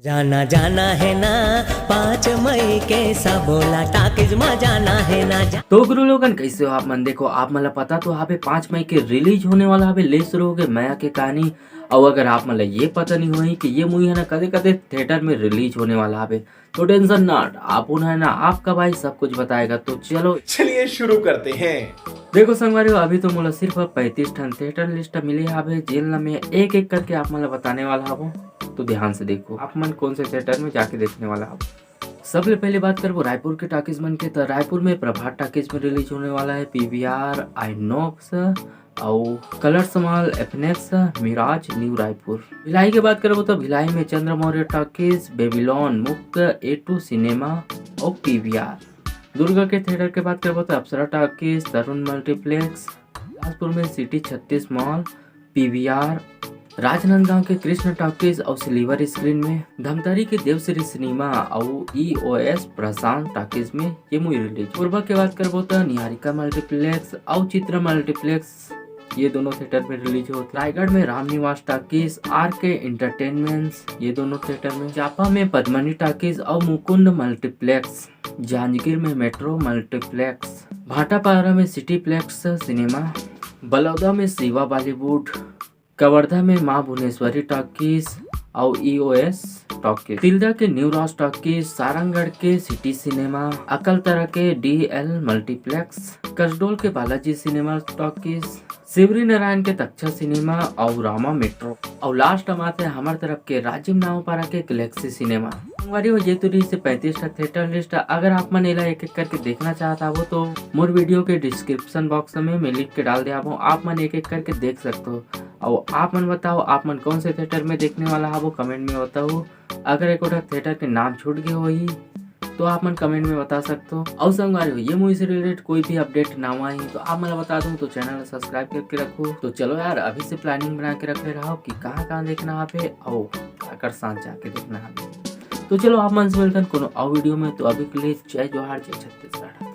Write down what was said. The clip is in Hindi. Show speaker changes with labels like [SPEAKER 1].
[SPEAKER 1] जाना जाना है ना 5 मई के सबोला टाकीज में जाना है ना
[SPEAKER 2] तो गुरु लोगन कैसे हो आप मन। देखो आप मला पता तो यहाँ पे 5 मई के रिलीज होने वाला यहाँ पे ले शुरू हो गए माया के कहानी। और अगर आप मतलब ये पता नहीं हुई कि ये मूवी है ना कदे कदे थिएटर में रिलीज होने वाला यहाँ पे, तो टेंशन ना, आप है ना आपका भाई सब कुछ बताएगा। तो
[SPEAKER 3] चलिए शुरू करते हैं।
[SPEAKER 2] देखो संगवारी अभी तो मुला सिर्फ 35 ठन थिएटर लिस्ट मिली है जेल में, एक एक करके आप मतलब बताने वाला हूँ। तो ध्यान से देखो आप मन कौन से थिएटर में जाके देखने वाला हो। सबसे पहले बात करो रायपुर के टाकीज मन के, तो रायपुर में प्रभात टाकीज में रिलीज होने वाला है पीवीआर, आइनॉक्स और कलर्स मॉल, एफनेक्स, मिराज, न्यू रायपुर। भिलाई की बात करो तो भिलाई में चंद्र मौर्य टाकीज, बेबीलोन, मुक्त, A2 सिनेमा और पीवीआर। दुर्गा के थिएटर की बात करो तो अप्सरा टाकीज, तरुण मल्टीप्लेक्स, बिलासपुर में सिटी 36 मॉल, पीवीआर, राजनांदगांव के कृष्ण टॉकीज और सिल्वर स्क्रीन में, धमतारी के देवश्री सिनेमा और EOS प्रशांत टॉकीज में ये मूवी रिलीज। पूर्वा के बात करबो तो निहारिका मल्टीप्लेक्स और चित्रा मल्टीप्लेक्स, ये दोनों थिएटर में रिलीज हो। रायगढ़ में रामनिवास टॉकीज, RK एंटरटेनमेंट्स, ये दोनों थिएटर में। चापा में पद्मनी टॉकीज और मुकुंद मल्टीप्लेक्स, जांजगीर में मेट्रो मल्टीप्लेक्स, भाटापारा में सिटीप्लेक्स सिनेमा, बलौदा में शिवा बॉलीवुड, कवर्धा में माँ भुवनेश्वरी टॉकीज और EOS टॉकीज, तिल्दा के न्यू राज टॉकीज, सारंगगढ़ के सिटी सिनेमा, अकलतरा के DL मल्टीप्लेक्स, कसडोल के बालाजी सिनेमा टॉकीज, शिवरी नारायण के तक्षा सिनेमा और रामा मेट्रो, और लास्ट हमारे हमारे तरफ के राजीव नावपारा के गैलेक्सी सिनेमा। ये तो से 35 का थिएटर लिस्ट। अगर आप मन एला एक एक करके देखना चाहता हो तो मोर वीडियो के डिस्क्रिप्शन बॉक्स में मैं लिख के डाल दिया हूँ, आप मन एक एक करके देख सकते हो। और आप मन बताओ आप मन कौन से थिएटर में देखने वाला है वो कमेंट में बताओ। अगर एक थिएटर के नाम छूट गए हो ही तो आप मन कमेंट में बता सकते हो। और संगवारी ये मूवी से रिलेटेड कोई भी अपडेट ना आई तो आप मैं बता दूं तो चैनल सब्सक्राइब करके रखो। तो चलो यार अभी से प्लानिंग बना के रखे रहो कि कहाँ कहाँ देखना है पे और अगर साथ जाके देखना है। तो चलो आप मन से मिलते हैं कोनो और वीडियो में। तो अभी के लिए जय जोहार, जय छत्तीसगढ़।